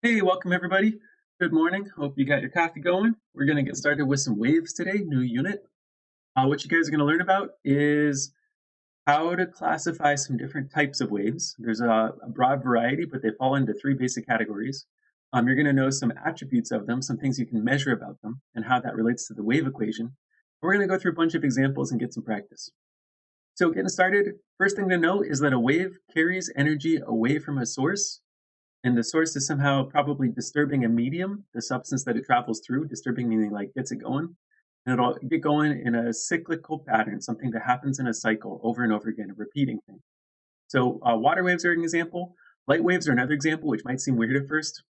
Hey, welcome everybody. Good morning. Hope you got your coffee going. We're going to get started with some waves today, new unit. What you guys are going to learn about is how to classify some different types of waves. There's a broad variety, but they fall into three basic categories. You're going to know some attributes of them, some things you can measure about them, and how that relates to the wave equation. We're going to go through a bunch of examples and get some practice. So, getting started, first thing to know is that a wave carries energy away from a source, and the source is somehow probably disturbing a medium, the substance that it travels through, disturbing meaning like gets it going. And it'll get going in a cyclical pattern, something that happens in a cycle over and over again, a repeating thing. So water waves are an example. Light waves are another example, which might seem weird at first.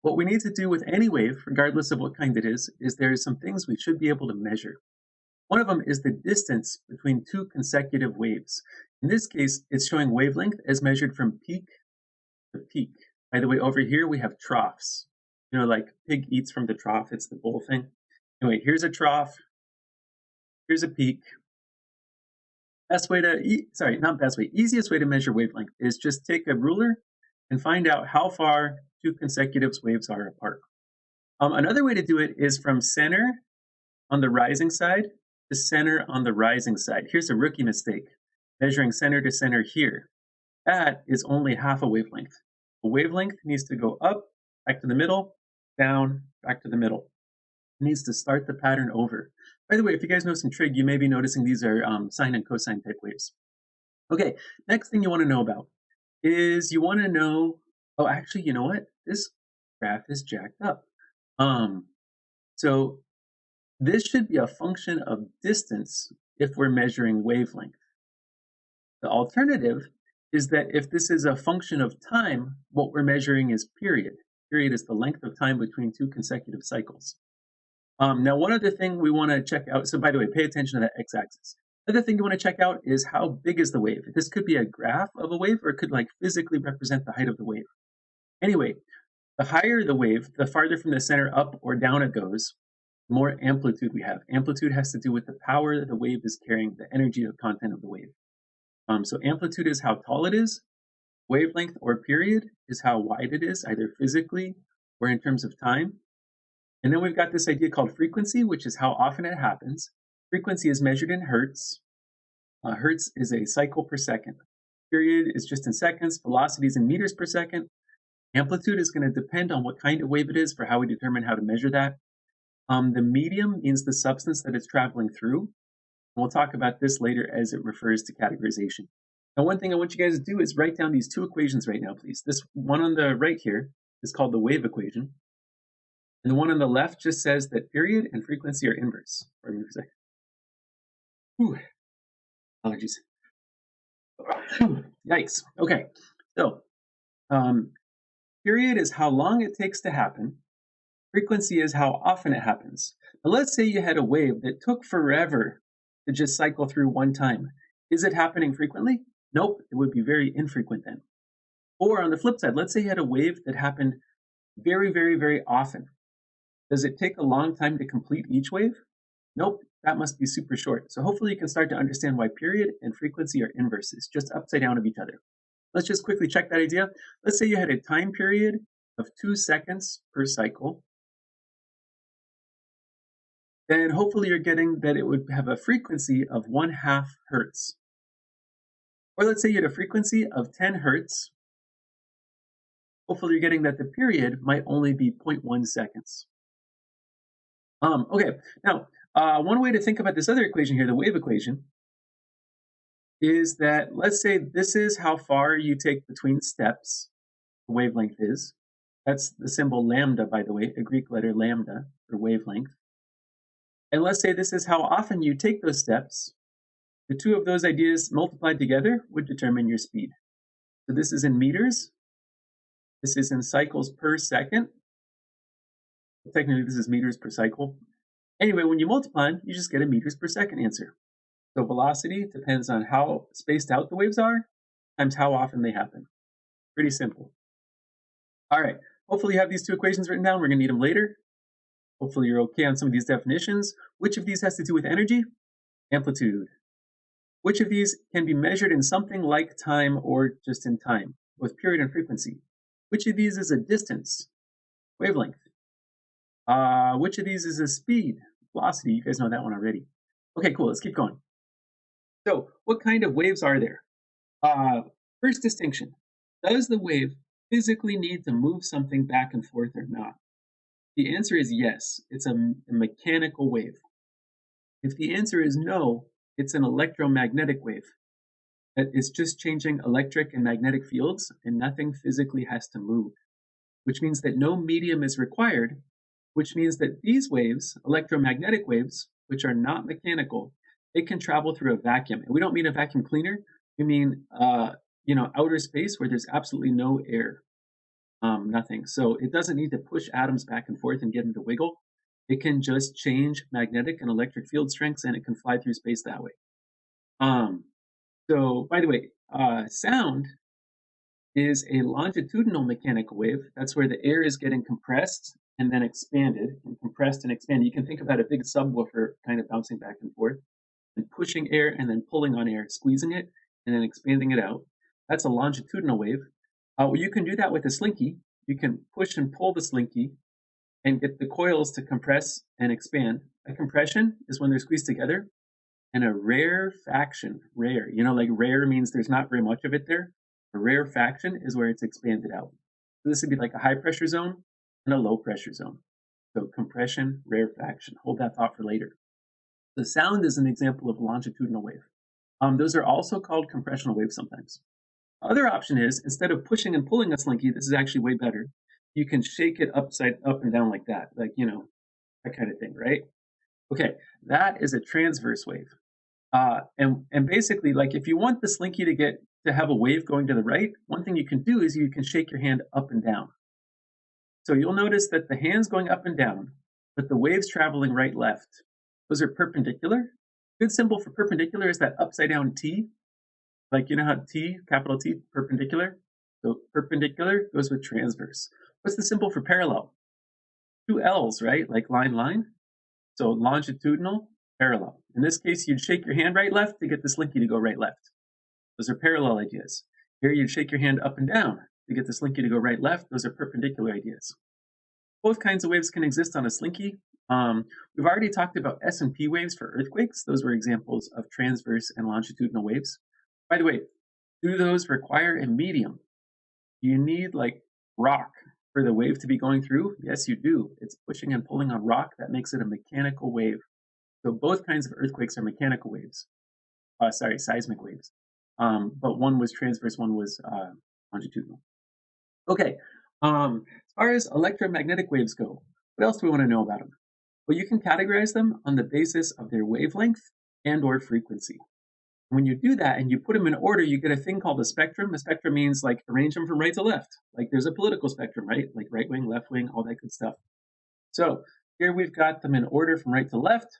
What we need to do with any wave, regardless of what kind it is there are some things we should be able to measure. One of them is the distance between two consecutive waves. In this case, it's showing wavelength as measured from peak the peak. By the way, over here we have troughs. Like pig eats from the trough, it's the bowl thing. Anyway, here's a trough, here's a peak. Easiest way to measure wavelength is just take a ruler and find out how far two consecutive waves are apart. Another way to do it is from center on the rising side to center on the rising side. Here's a rookie mistake, measuring center to center here. That is only half a wavelength. A wavelength needs to go up, back to the middle, down, back to the middle. It needs to start the pattern over. By the way, if you guys know some trig, you may be noticing these are sine and cosine type waves. Okay, next thing you want to know about is you want to know, oh, actually, you know what? This graph is jacked up. So this should be a function of distance if we're measuring wavelength. The alternative is that if this is a function of time, what we're measuring is period. Period is the length of time between two consecutive cycles. Now, one other thing we want to check out, so by the way, pay attention to that x-axis. Another thing you want to check out is how big is the wave. This could be a graph of a wave, or it could like physically represent the height of the wave. Anyway, the higher the wave, the farther from the center up or down it goes, the more amplitude we have. Amplitude has to do with the power that the wave is carrying, the energy of content of the wave. So amplitude is how tall it is. Wavelength or period is how wide it is, either physically or in terms of time. And then we've got this idea called frequency, which is how often it happens. Frequency is measured in hertz. Hertz is a cycle per second. Period is just in seconds. Velocity is in meters per second. Amplitude is going to depend on what kind of wave it is for how we determine how to measure that. The medium means the substance that it's traveling through. We'll talk about this later as it refers to categorization. Now, one thing I want you guys to do is write down these two equations right now, please. This one on the right here is called the wave equation. And the one on the left just says that period and frequency are inverse. Pardon me for a second. Whew. Allergies. Yikes. Okay. So, period is how long it takes to happen. Frequency is how often it happens. Now, let's say you had a wave that took forever to just cycle through one time. Is it happening frequently? Nope, it would be very infrequent then. Or on the flip side, let's say you had a wave that happened very, very, very often. Does it take a long time to complete each wave? Nope, that must be super short. So hopefully you can start to understand why period and frequency are inverses, just upside down of each other. Let's just quickly check that idea. Let's say you had a time period of 2 seconds per cycle. Then hopefully you're getting that it would have a frequency of 1/2 hertz. Or let's say you had a frequency of 10 hertz. Hopefully you're getting that the period might only be 0.1 seconds. Okay, now one way to think about this other equation here, the wave equation, is that let's say this is how far you take between steps, the wavelength is. That's the symbol lambda, by the way, a Greek letter lambda for wavelength. And let's say this is how often you take those steps. The two of those ideas multiplied together would determine your speed. So this is in meters. This is in cycles per second. Technically, this is meters per cycle. Anyway, when you multiply, you just get a meters per second answer. So velocity depends on how spaced out the waves are times how often they happen. Pretty simple. All right, hopefully you have these two equations written down. We're going to need them later. Hopefully you're okay on some of these definitions. Which of these has to do with energy? Amplitude. Which of these can be measured in something like time or just in time, with period and frequency? Which of these is a distance? Wavelength. Which of these is a speed? Velocity. You guys know that one already. Okay, cool. Let's keep going. So, what kind of waves are there? Uh, First distinction. Does the wave physically need to move something back and forth or not? The answer is yes. It's a mechanical wave. If the answer is no, it's an electromagnetic wave. That is just changing electric and magnetic fields, and nothing physically has to move, which means that no medium is required, which means that these waves, electromagnetic waves, which are not mechanical, they can travel through a vacuum. And we don't mean a vacuum cleaner. We mean, outer space where there's absolutely no air, nothing. So it doesn't need to push atoms back and forth and get them to wiggle. It can just change magnetic and electric field strengths, and it can fly through space that way. Um, so, by the way, sound is a longitudinal mechanical wave. That's where the air is getting compressed and then expanded, and compressed and expanded. You can think about a big subwoofer kind of bouncing back and forth and pushing air and then pulling on air, squeezing it and then expanding it out. That's a longitudinal wave. Well, you can do that with a slinky. You can push and pull the slinky and get the coils to compress and expand. A compression is when they're squeezed together, and a rarefaction, rare, like rare means there's not very much of it there. A rarefaction is where it's expanded out. So this would be like a high pressure zone and a low pressure zone. So compression, rarefaction. Hold that thought for later. The sound is an example of a longitudinal wave. Those are also called compressional waves sometimes. Other option is, instead of pushing and pulling a slinky, this is actually way better. You can shake it up and down like that, that kind of thing, right? Okay, that is a transverse wave. And basically, like if you want the slinky to have a wave going to the right, one thing you can do is you can shake your hand up and down. So you'll notice that the hand's going up and down, but the wave's traveling right left. Those are perpendicular. Good symbol for perpendicular is that upside down T. Like, you know how T, capital T, perpendicular? So perpendicular goes with transverse. What's the symbol for parallel? Two L's, right? Like line, line. So longitudinal, parallel. In this case, you'd shake your hand right, left to get the slinky to go right, left. Those are parallel ideas. Here, you'd shake your hand up and down to get the slinky to go right, left. Those are perpendicular ideas. Both kinds of waves can exist on a slinky. We've already talked about S and P waves for earthquakes. Those were examples of transverse and longitudinal waves. By the way, do those require a medium? Do you need like rock for the wave to be going through? Yes, you do. It's pushing and pulling on rock. That makes it a mechanical wave. So both kinds of earthquakes are mechanical waves. Seismic waves. But one was transverse, one was longitudinal. Okay. As far as electromagnetic waves go, what else do we want to know about them? Well, you can categorize them on the basis of their wavelength and or frequency. When you do that and you put them in order, you get a thing called a spectrum. A spectrum means like arrange them from right to left. Like there's a political spectrum, right? Like right wing, left wing, all that good stuff. So here we've got them in order from right to left.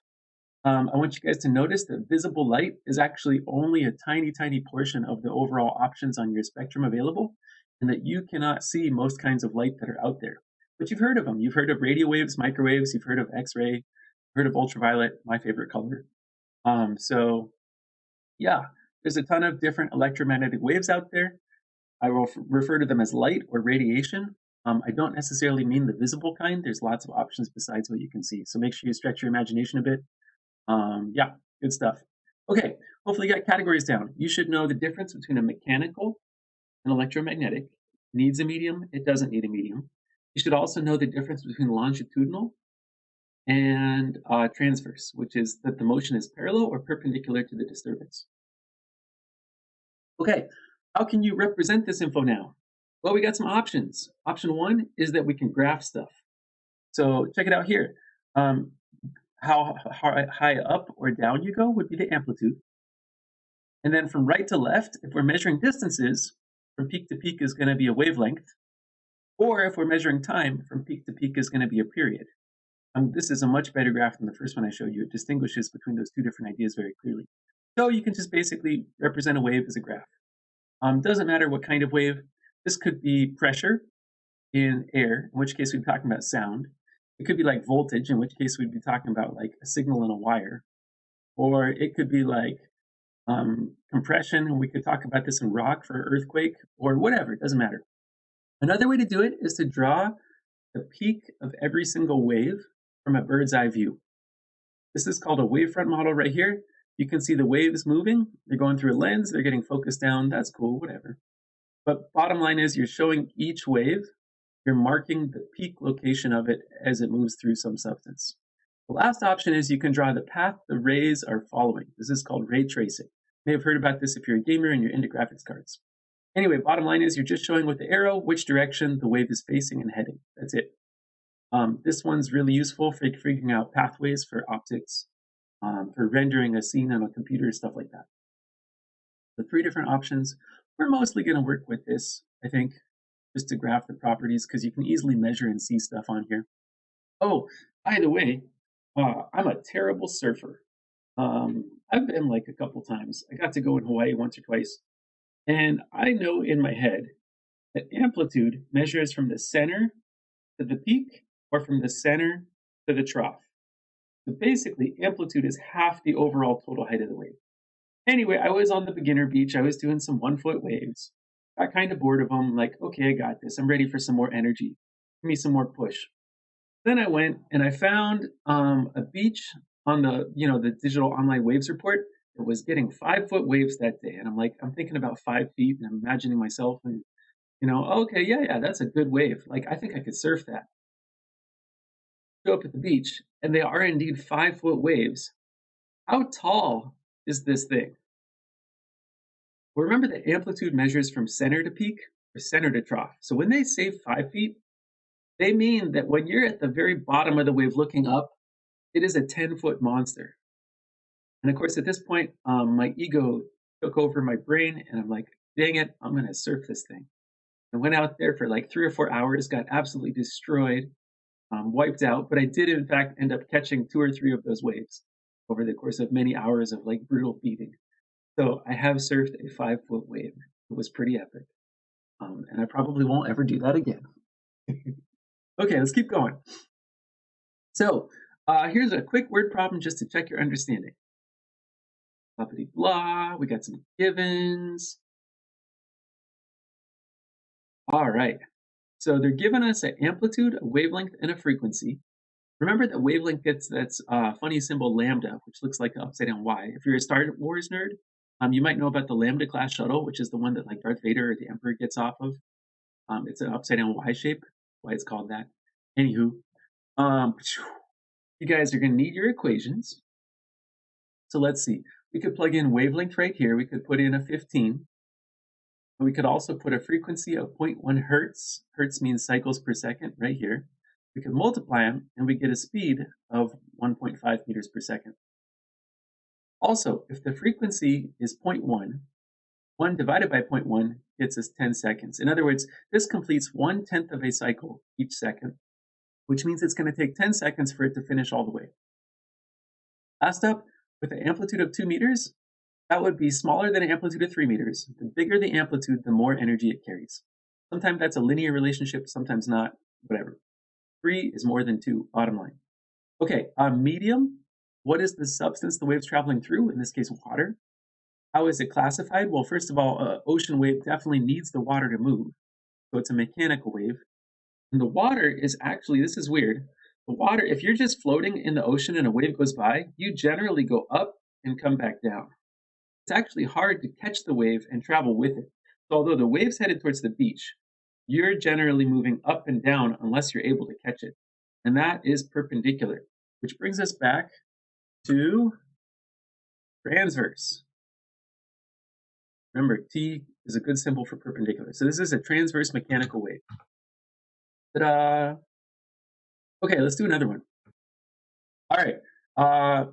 I want you guys to notice that visible light is actually only a tiny, tiny portion of the overall options on your spectrum available, and that you cannot see most kinds of light that are out there. But you've heard of them. You've heard of radio waves, microwaves. You've heard of X-ray. Heard of ultraviolet, my favorite color. Yeah, there's a ton of different electromagnetic waves out there. I will refer to them as light or radiation. I don't necessarily mean the visible kind. There's lots of options besides what you can see. So make sure you stretch your imagination a bit. Yeah, good stuff. Okay, hopefully you got categories down. You should know the difference between a mechanical and electromagnetic. Needs a medium, it doesn't need a medium. You should also know the difference between longitudinal and transverse, which is that the motion is parallel or perpendicular to the disturbance. Okay, how can you represent this info now? Well, we got some options. Option one is that we can graph stuff. So check it out here. How high up or down you go would be the amplitude. And then from right to left, if we're measuring distances, from peak to peak is going to be a wavelength. Or if we're measuring time, from peak to peak is going to be a period. This is a much better graph than the first one I showed you. It distinguishes between those two different ideas very clearly. So you can just basically represent a wave as a graph. Doesn't matter what kind of wave. This could be pressure in air, in which case we'd be talking about sound. It could be like voltage, in which case we'd be talking about like a signal in a wire. Or it could be like compression, and we could talk about this in rock for earthquake, or whatever, it doesn't matter. Another way to do it is to draw the peak of every single wave from a bird's eye view. This is called a wavefront model right here. You can see the waves moving. They're going through a lens. They're getting focused down. That's cool, whatever. But bottom line is you're showing each wave. You're marking the peak location of it as it moves through some substance. The last option is you can draw the path the rays are following. This is called ray tracing. You may have heard about this if you're a gamer and you're into graphics cards. Anyway, bottom line is you're just showing with the arrow which direction the wave is facing and heading. That's it. This one's really useful for figuring out pathways for optics, for rendering a scene on a computer, stuff like that. The three different options, we're mostly going to work with this, I think, just to graph the properties because you can easily measure and see stuff on here. Oh, by the way, I'm a terrible surfer. I've been like a couple times. I got to go in Hawaii once or twice. And I know in my head that amplitude measures from the center to the peak or from the center to the trough. So basically, amplitude is half the overall total height of the wave. Anyway, I was on the beginner beach. I was doing some 1 foot waves. Got kind of bored of them. Like, okay, I got this. I'm ready for some more energy. Give me some more push. Then I went and I found a beach on the digital online waves report that was getting 5 foot waves that day. And I'm like, I'm thinking about 5 feet and I'm imagining myself and, okay, yeah, that's a good wave. Like, I think I could surf that. Show up at the beach and they are indeed 5 foot waves. How tall is this thing? Well, remember that amplitude measures from center to peak or center to trough. So when they say 5 feet, they mean that when you're at the very bottom of the wave looking up, it is a 10-foot monster. And of course, at this point, my ego took over my brain, and I'm like, dang it, I'm going to surf this thing. I went out there for like 3 or 4 hours, got absolutely destroyed, wiped out. But I did, in fact, end up catching 2 or 3 of those waves over the course of many hours of like brutal beating. So I have surfed a 5 foot wave. It was pretty epic. And I probably won't ever do that again. Okay, let's keep going. So here's a quick word problem just to check your understanding. Blah, blah, blah. We got some givens. All right. So they're giving us an amplitude, a wavelength, and a frequency. Remember that wavelength gets that funny symbol lambda, which looks like an upside down Y. If you're a Star Wars nerd, you might know about the Lambda class shuttle, which is the one that like Darth Vader or the Emperor gets off of. It's an upside down Y shape, why it's called that. Anywho, you guys are going to need your equations. So let's see. We could plug in wavelength right here. We could put in a 15. And we could also put a frequency of 0.1 hertz. Hertz means cycles per second right here. We could multiply them and we get a speed of 1.5 meters per second. Also, if the frequency is 0.1, 1 divided by 0.1 gets us 10 seconds. In other words, this completes 1/10 of a cycle each second, which means it's going to take 10 seconds for it to finish all the way. Last up, with an amplitude of 2 meters, that would be smaller than an amplitude of 3 meters. The bigger the amplitude, the more energy it carries. Sometimes that's a linear relationship, sometimes not, whatever. 3 is more than 2, bottom line. Okay, medium, what is the substance the wave's traveling through? In this case, water. How is it classified? Well, first of all, ocean wave definitely needs the water to move. So it's a mechanical wave. And the water is actually, this is weird. The water, if you're just floating in the ocean and a wave goes by, you generally go up and come back down. It's actually hard to catch the wave and travel with it. So although the wave's headed towards the beach, you're generally moving up and down unless you're able to catch it. And that is perpendicular, which brings us back to transverse. Remember, T is a good symbol for perpendicular. So this is a transverse mechanical wave. Ta-da! Okay, let's do another one. All right,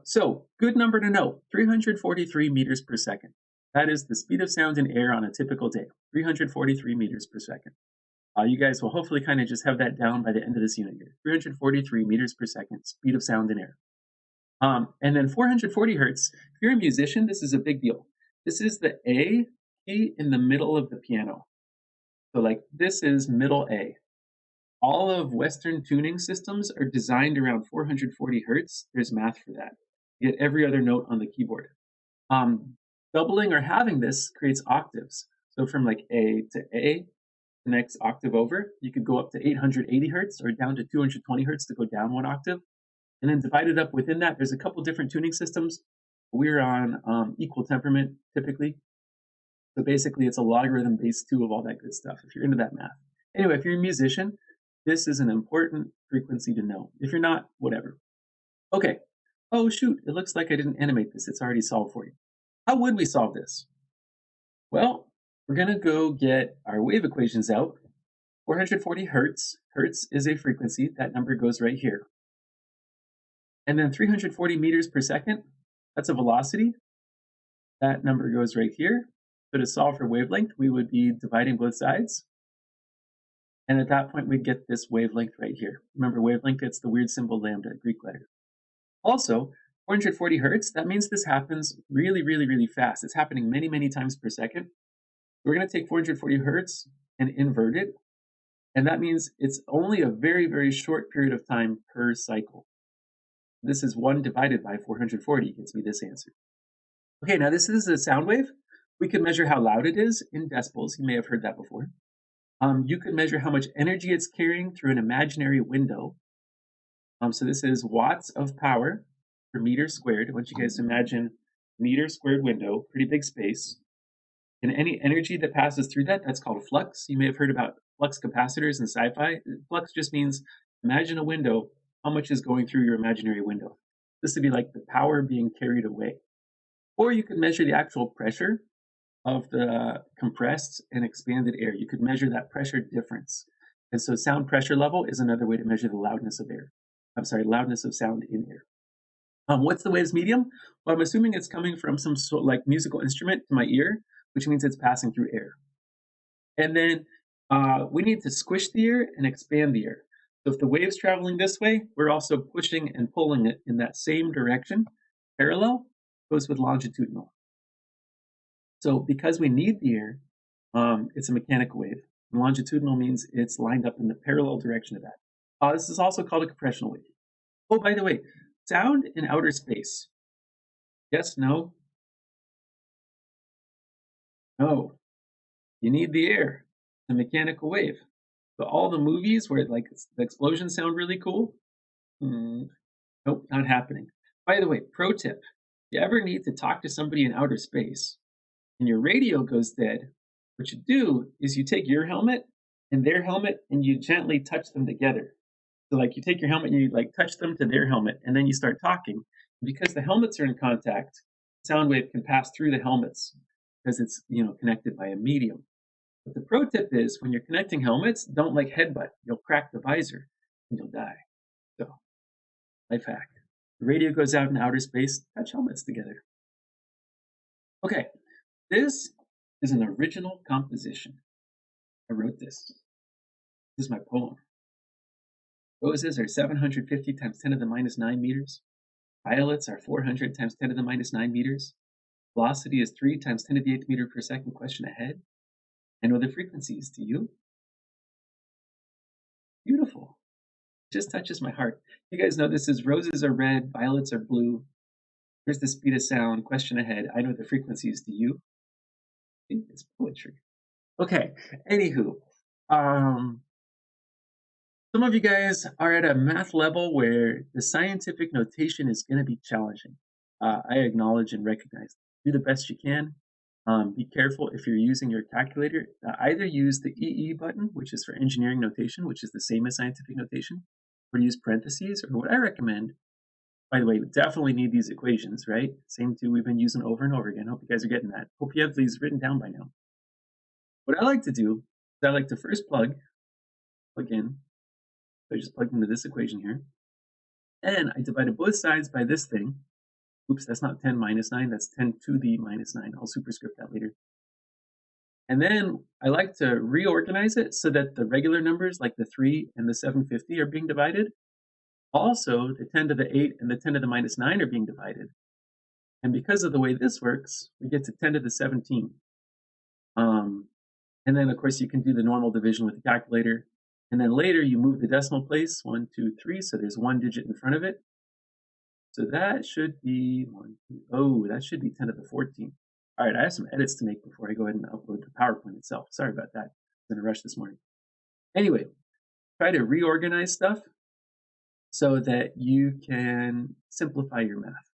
so good number to know, 343 meters per second. That is the speed of sound in air on a typical day, 343 meters per second. You guys will hopefully kind of just have that down by the end of this unit here. 343 meters per second, speed of sound in air. And then 440 hertz, if you're a musician, this is a big deal. This is the A key in the middle of the piano. So like this is middle A. All of Western tuning systems are designed around 440 hertz. There's math for that. You get every other note on the keyboard. Doubling or halving this creates octaves. So from like A to A, the next octave over. You could go up to 880 hertz or down to 220 hertz to go down one octave. And then divided up within that, there's a couple different tuning systems. We're on equal temperament typically. So basically, it's a logarithm base 2 of all that good stuff, if you're into that math. Anyway, if you're a musician, this is an important frequency to know. If you're not, whatever. Okay. Oh, shoot. It looks like I didn't animate this. It's already solved for you. How would we solve this? Well, we're going to go get our wave equations out. 440 hertz. Hertz is a frequency. That number goes right here. And then 340 meters per second. That's a velocity. That number goes right here. So to solve for wavelength, we would be dividing both sides. And at that point, we'd get this wavelength right here. Remember, wavelength, it's the weird symbol lambda, Greek letter. Also, 440 hertz, that means this happens really, really, really fast. It's happening many, many times per second. We're going to take 440 hertz and invert it. And that means it's only a very, very short period of time per cycle. This is 1 divided by 440 gets me this answer. Okay, now this is a sound wave. We can measure how loud it is in decibels. You may have heard that before. You can measure how much energy it's carrying through an imaginary window. So this is watts of power per meter squared. I want you guys to imagine meter squared window, pretty big space. And any energy that passes through that, that's called flux. You may have heard about flux capacitors in sci-fi. Flux just means imagine a window, how much is going through your imaginary window. This would be like the power being carried away. Or you could measure the actual pressure of the compressed and expanded air. You could measure that pressure difference. And so sound pressure level is another way to measure the loudness of air. Loudness of sound in air. What's the wave's medium? Well, I'm assuming it's coming from some sort like musical instrument to my ear, which means it's passing through air. And then we need to squish the air and expand the air. So if the wave's traveling this way, we're also pushing and pulling it in that same direction. Parallel goes with longitudinal. So because we need the air, it's a mechanical wave. And longitudinal means it's lined up in the parallel direction of that. This is also called a compressional wave. Oh, by the way, sound in outer space. Yes, no? No. You need the air. It's a mechanical wave. So all the movies where like the explosions sound really cool, nope, not happening. By the way, pro tip, if you ever need to talk to somebody in outer space and your radio goes dead, what you do is you take your helmet and their helmet and you gently touch them together. So like you take your helmet and you like touch them to their helmet and then you start talking. Because the helmets are in contact, sound wave can pass through the helmets because it's connected by a medium. But the pro tip is when you're connecting helmets, don't like headbutt. You'll crack the visor and you'll die. So, life hack. The radio goes out in outer space, touch helmets together. Okay, this is an original composition. I wrote this. This is my poem. Roses are 750 times 10 to the minus 9 meters. Violets are 400 times 10 to the minus 9 meters. Velocity is 3 times 10 to the 8th meter per second. Question ahead. I know the frequencies. Do you? Beautiful. It just touches my heart. You guys know this is roses are red, violets are blue. Here's the speed of sound. Question ahead. I know the frequencies. Do you? It's poetry. Okay. Anywho, some of you guys are at a math level where the scientific notation is going to be challenging. I acknowledge and recognize. Do the best you can. Be careful if you're using your calculator. Either use the EE button, which is for engineering notation, which is the same as scientific notation, or use parentheses, or what I recommend. By the way, we definitely need these equations, right? Same two we've been using over and over again. Hope you guys are getting that. Hope you have these written down by now. What I like to do is I like to first plug in. So I just plugged into this equation here. And I divided both sides by this thing. Oops, that's not 10 minus 9. That's 10 to the minus 9. I'll superscript that later. And then I like to reorganize it so that the regular numbers like the 3 and the 750 are being divided. Also, the 10 to the 8 and the 10 to the minus 9 are being divided. And because of the way this works, we get to 10 to the 17. And then, of course, you can do the normal division with the calculator. And then later, you move the decimal place, 1, 2, 3, so there's one digit in front of it. So that should be that should be 10 to the 14. All right, I have some edits to make before I go ahead and upload the PowerPoint itself. Sorry about that. in a rush this morning. Anyway, try to reorganize stuff so that you can simplify your math.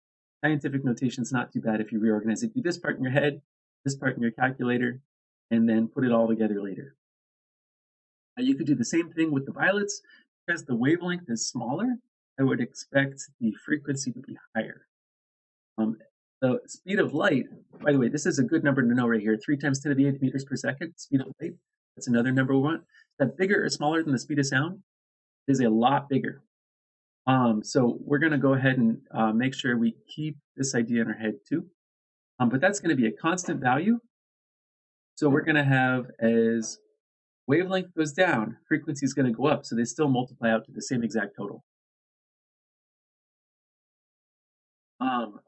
Scientific notation is not too bad if you reorganize it. Do this part in your head, this part in your calculator, and then put it all together later. You could do the same thing with the violets. Because the wavelength is smaller, I would expect the frequency to be higher. The speed of light, by the way, this is a good number to know right here, 3 times 10 to the 8th meters per second, speed of light. That's another number we want. Is that bigger or smaller than the speed of sound? It is a lot bigger. So we're going to go ahead and make sure we keep this idea in our head too. But that's going to be a constant value. So we're going to have, as wavelength goes down, frequency is going to go up. So they still multiply out to the same exact total.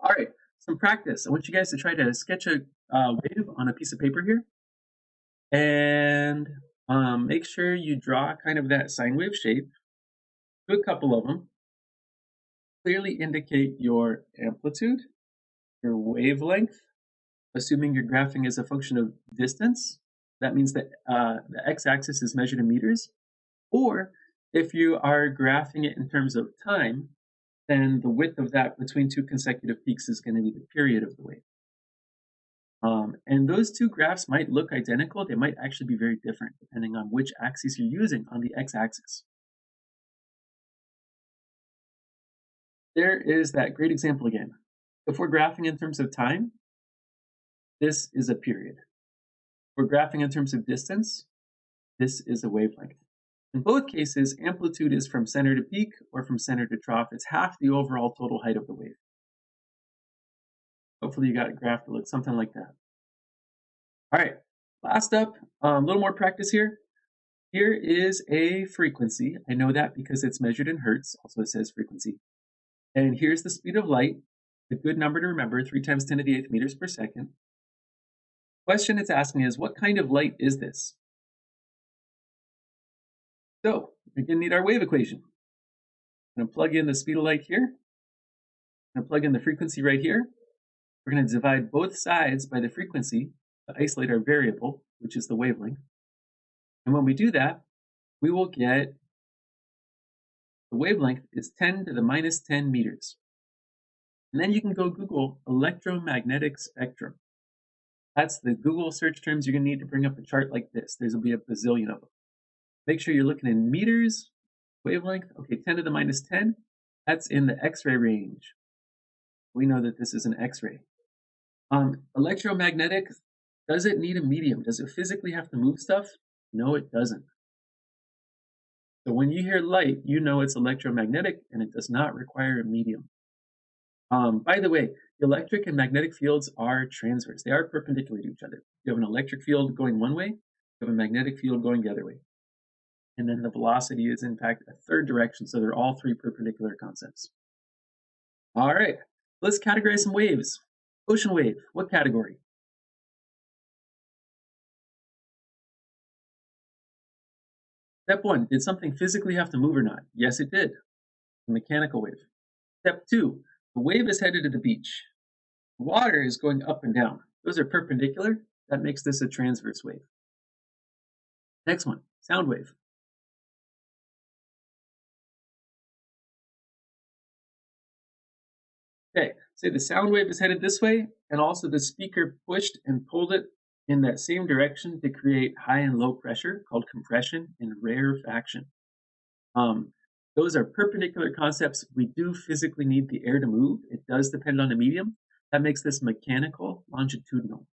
All right, some practice. I want you guys to try to sketch a wave on a piece of paper here. And make sure you draw kind of that sine wave shape. Do a couple of them. Clearly indicate your amplitude, your wavelength, assuming your graphing is a function of distance. That means that the x-axis is measured in meters. Or if you are graphing it in terms of time, then the width of that between two consecutive peaks is going to be the period of the wave. And those two graphs might look identical. They might actually be very different depending on which axis you're using on the x-axis. There is that great example again. If we're graphing in terms of time, this is a period. If we're graphing in terms of distance, this is a wavelength. In both cases, amplitude is from center to peak or from center to trough. It's half the overall total height of the wave. Hopefully you got a graph that looks something like that. All right, last up, a little more practice here. Here is a frequency. I know that because it's measured in hertz. Also, it says frequency. And here's the speed of light. A good number to remember, 3 times 10 to the 8th meters per second. Question it's asking is, what kind of light is this? So we're going to need our wave equation. I'm going to plug in the speed of light here. I'm going to plug in the frequency right here. We're going to divide both sides by the frequency to isolate our variable, which is the wavelength. And when we do that, we will get the wavelength is 10 to the minus 10 meters. And then you can go Google electromagnetic spectrum. That's the Google search terms you're going to need to bring up a chart like this. There's will be a bazillion of them. Make sure you're looking in meters, wavelength. Okay, 10 to the minus 10. That's in the X-ray range. We know that this is an X-ray. Electromagnetic, does it need a medium? Does it physically have to move stuff? No, it doesn't. So when you hear light, you know it's electromagnetic and it does not require a medium. By the way, the electric and magnetic fields are transverse. They are perpendicular to each other. You have an electric field going one way, you have a magnetic field going the other way. And then the velocity is in fact a third direction, so they're all three perpendicular concepts. All right, let's categorize some waves. Ocean wave, what category? Step 1, did something physically have to move or not? Yes, it did. A mechanical wave. Step 2, the wave is headed to the beach. The water is going up and down. Those are perpendicular. That makes this a transverse wave. Next one, sound wave. Okay, say the sound wave is headed this way, and also the speaker pushed and pulled it in that same direction to create high and low pressure called compression and rarefaction. Those are perpendicular concepts. We do physically need the air to move. It does depend on the medium. That makes this mechanical longitudinal.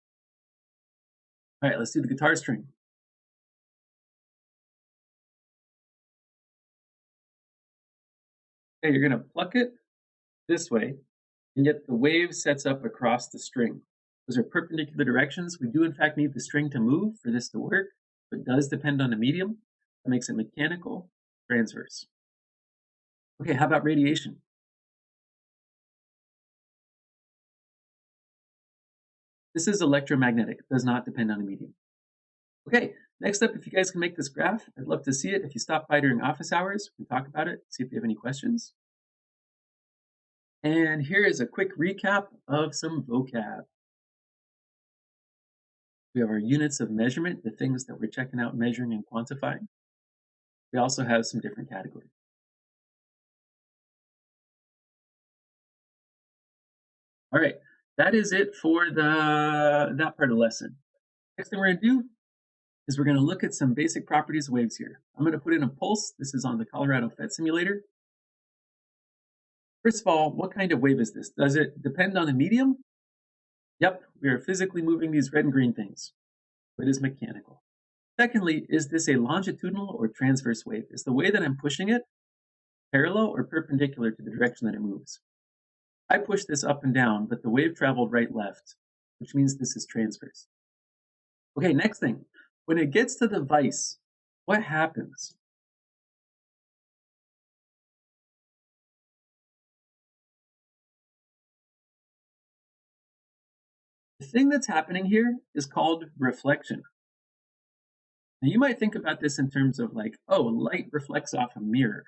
All right, let's do the guitar string. Okay, you're going to pluck it this way, and yet the wave sets up across the string. Those are perpendicular directions. We do in fact need the string to move for this to work, but it does depend on the medium. That makes it mechanical transverse. Okay, how about radiation? This is electromagnetic. It does not depend on the medium. Okay, next up, if you guys can make this graph, I'd love to see it. If you stop by during office hours, we can talk about it, see if you have any questions. And here is a quick recap of some vocab. We have our units of measurement, the things that we're checking out, measuring, and quantifying. We also have some different categories. All right, that is it for that part of the lesson. Next thing we're going to do is we're going to look at some basic properties of waves here. I'm going to put in a pulse. This is on the Colorado FET simulator. First of all, what kind of wave is this? Does it depend on the medium? Yep, we are physically moving these red and green things. It is mechanical. Secondly, is this a longitudinal or transverse wave? Is the way that I'm pushing it parallel or perpendicular to the direction that it moves? I pushed this up and down, but the wave traveled right-left, which means this is transverse. Okay, next thing. When it gets to the vise, what happens? The thing that's happening here is called reflection. Now, you might think about this in terms of like, oh, light reflects off a mirror.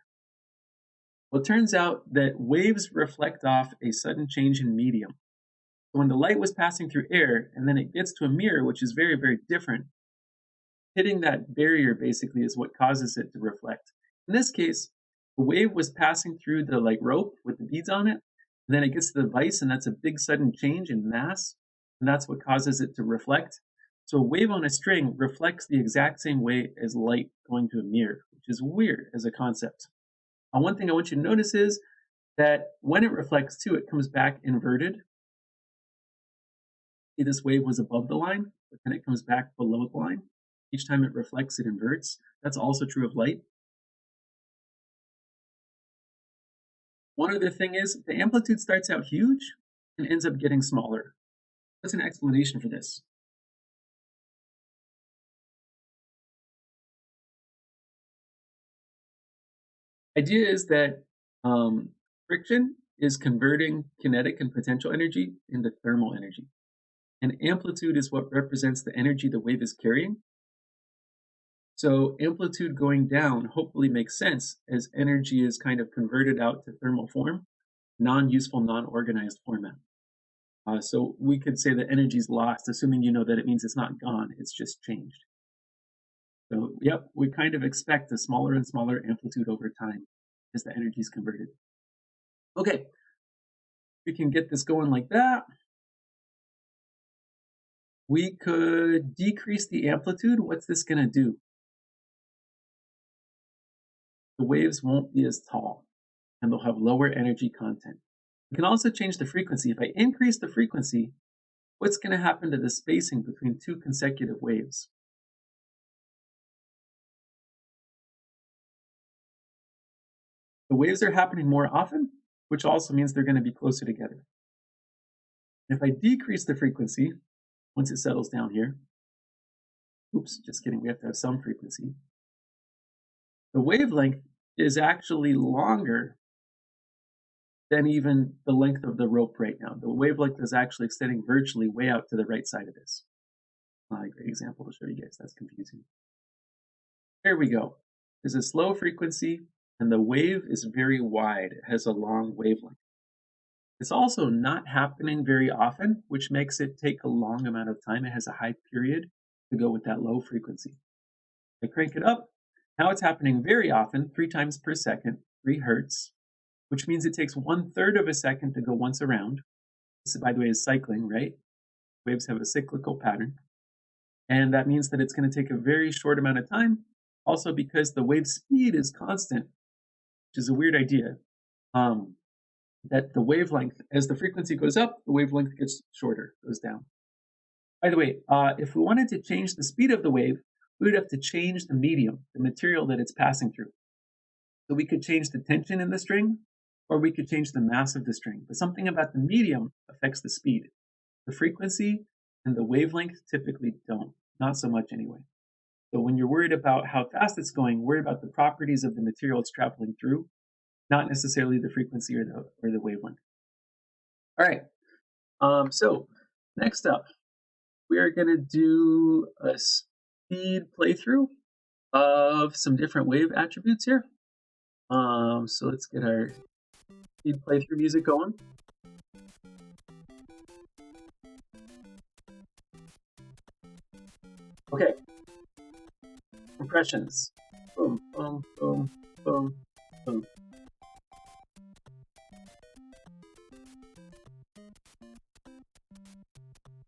Well, it turns out that waves reflect off a sudden change in medium. So when the light was passing through air and then it gets to a mirror, which is very, very different, hitting that barrier basically is what causes it to reflect. In this case, the wave was passing through the like rope with the beads on it, and then it gets to the vise, and that's a big sudden change in mass, and that's what causes it to reflect. So a wave on a string reflects the exact same way as light going to a mirror, which is weird as a concept. One thing I want you to notice is that when it reflects too, it comes back inverted. See, this wave was above the line, but then it comes back below the line. Each time it reflects, it inverts. That's also true of light. One other thing is the amplitude starts out huge and ends up getting smaller. What's an explanation for this? Idea is that friction is converting kinetic and potential energy into thermal energy. And amplitude is what represents the energy the wave is carrying. So amplitude going down hopefully makes sense as energy is kind of converted out to thermal form, non-useful, non-organized format. So we could say that energy is lost, assuming you know that it means it's not gone, it's just changed. So yep, we kind of expect a smaller and smaller amplitude over time as the energy is converted. Okay, we can get this going like that. We could decrease the amplitude. What's this going to do? The waves won't be as tall and they'll have lower energy content. We can also change the frequency. If I increase the frequency, what's going to happen to the spacing between two consecutive waves? The waves are happening more often, which also means they're going to be closer together. If I decrease the frequency, once it settles down here, oops, just kidding, we have to have some frequency. The wavelength is actually longer than even the length of the rope right now. The wavelength is actually extending virtually way out to the right side of this. Not a great example to show you guys, that's confusing. Here we go. There's a slow frequency and the wave is very wide. It has a long wavelength. It's also not happening very often, which makes it take a long amount of time. It has a high period to go with that low frequency. I crank it up. Now it's happening very often, 3 times per second, 3 hertz, which means it takes 1/3 of a second to go once around. This, by the way, is cycling, right? Waves have a cyclical pattern. And that means that it's going to take a very short amount of time. Also, because the wave speed is constant, which is a weird idea, that the wavelength, as the frequency goes up, the wavelength gets shorter, goes down. By the way, if we wanted to change the speed of the wave, we would have to change the medium, the material that it's passing through. So we could change the tension in the string, or we could change the mass of the string. But something about the medium affects the speed. The frequency and the wavelength typically don't, not so much anyway. So when you're worried about how fast it's going, worry about the properties of the material it's traveling through, not necessarily the frequency or the wavelength. All right, so next up, we are going to do a speed playthrough of some different wave attributes here. So let's get our speed playthrough music going. Okay, compressions. Boom, boom, boom, boom, boom.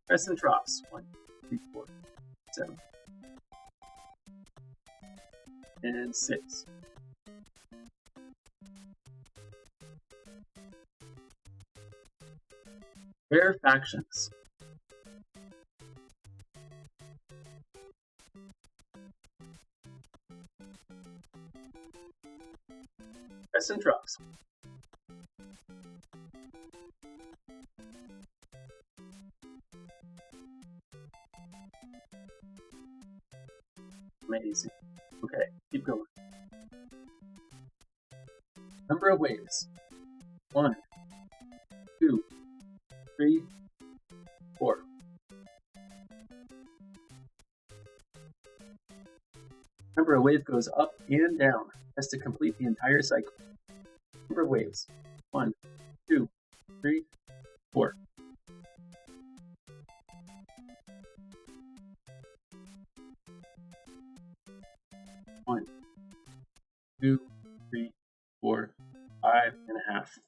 Crests and troughs. 1, 2, 3, 4, 7, and 6. Rarefactions. Crests and troughs. Amazing. Okay, keep going. Number of waves. 1, 2, 3, 4. Remember, a wave goes up and down. Has to complete the entire cycle. Number of waves. 1, 2, 3, 4. 1, 2, 3, 4, 5.5.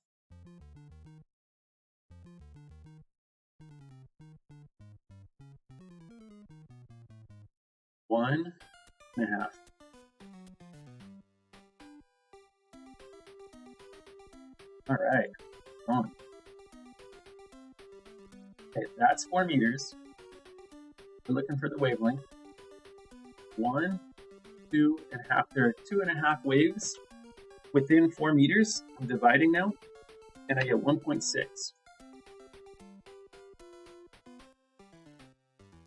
One and a half. All right, on. Okay, that's 4 meters. We're looking for the wavelength. 1, 2.5. There are 2.5 waves within 4 meters. I'm dividing now, and I get 1.6.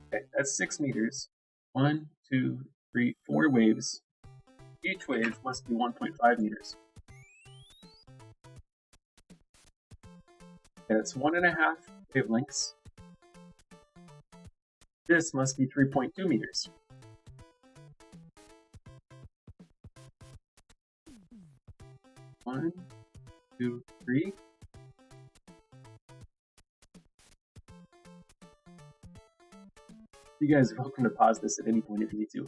Okay, that's 6 meters. 1, 2, 3, 4 waves. Each wave must be 1.5 meters. Okay, that's 1.5 wavelengths. This must be 3.2 meters. One, 2, 3. You guys are welcome to pause this at any point if you need to.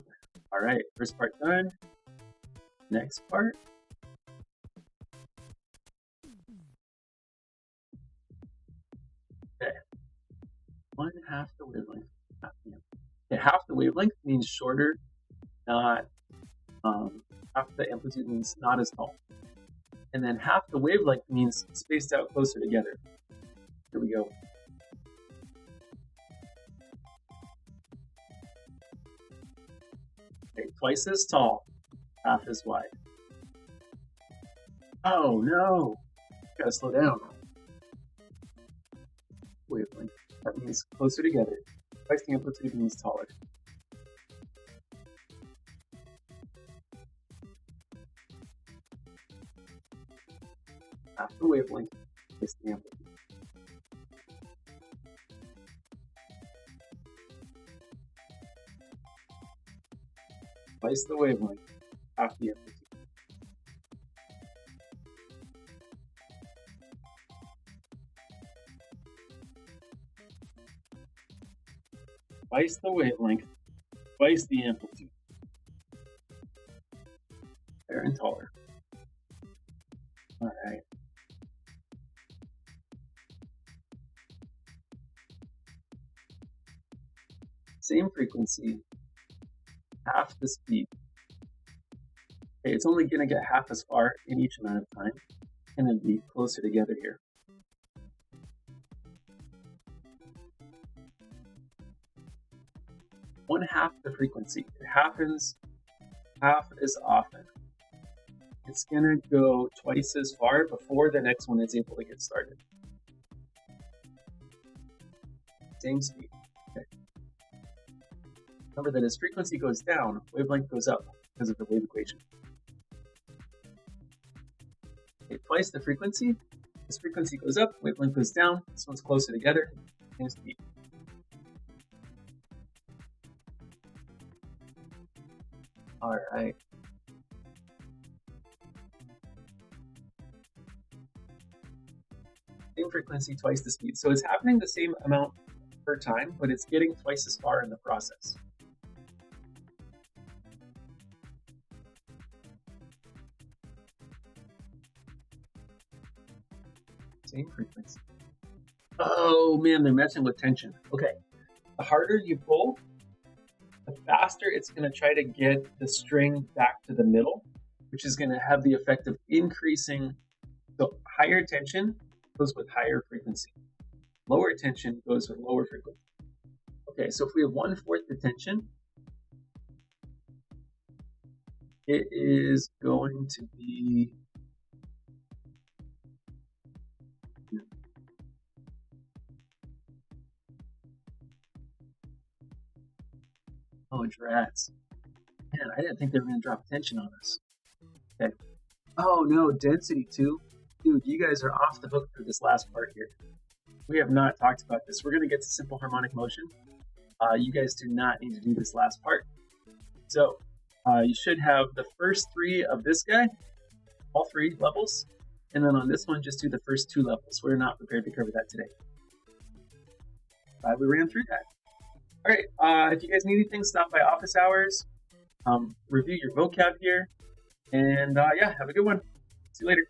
All right, first part done. Next part. Okay, 1/2 the wavelength. Okay, half the wavelength means shorter, not half the amplitude means not as tall. And then half the wavelength means spaced out closer together. Here we go. Okay, twice as tall, half as wide. Oh no! Gotta slow down. Wavelength. That means closer together. Twice the amplitude means taller. Half the wavelength, twice the amplitude. Twice the wavelength, half the amplitude. Twice the wavelength, twice the amplitude. Higher and taller. All right. Same frequency, half the speed. Okay, it's only going to get half as far in each amount of time, and then be closer together here. 1/2 the frequency. It happens half as often. It's going to go twice as far before the next one is able to get started. Same speed. Okay. Remember that as frequency goes down, wavelength goes up because of the wave equation. Okay, twice the frequency. As frequency goes up, wavelength goes down. This one's closer together. Same speed. All right. Same frequency, twice the speed. So it's happening the same amount per time, but it's getting twice as far in the process. Same frequency. Oh man, they're messing with tension. Okay, the harder you pull, the faster it's going to try to get the string back to the middle, which is going to have the effect of increasing. So higher tension goes with higher frequency. Lower tension goes with lower frequency. Okay, so if we have 1/4 the tension, it is going to be oh drats. Man, I didn't think they were going to drop tension on us. Okay. Oh no, density too. Dude, you guys are off the hook for this last part here. We have not talked about this. We're going to get to simple harmonic motion. You guys do not need to do this last part. So you should have the first 3 of this guy, all 3 levels. And then on this one, just do the first 2 levels. We're not prepared to cover that today. We ran through that. All right, if you guys need anything, stop by office hours, review your vocab here, and yeah, have a good one. See you later.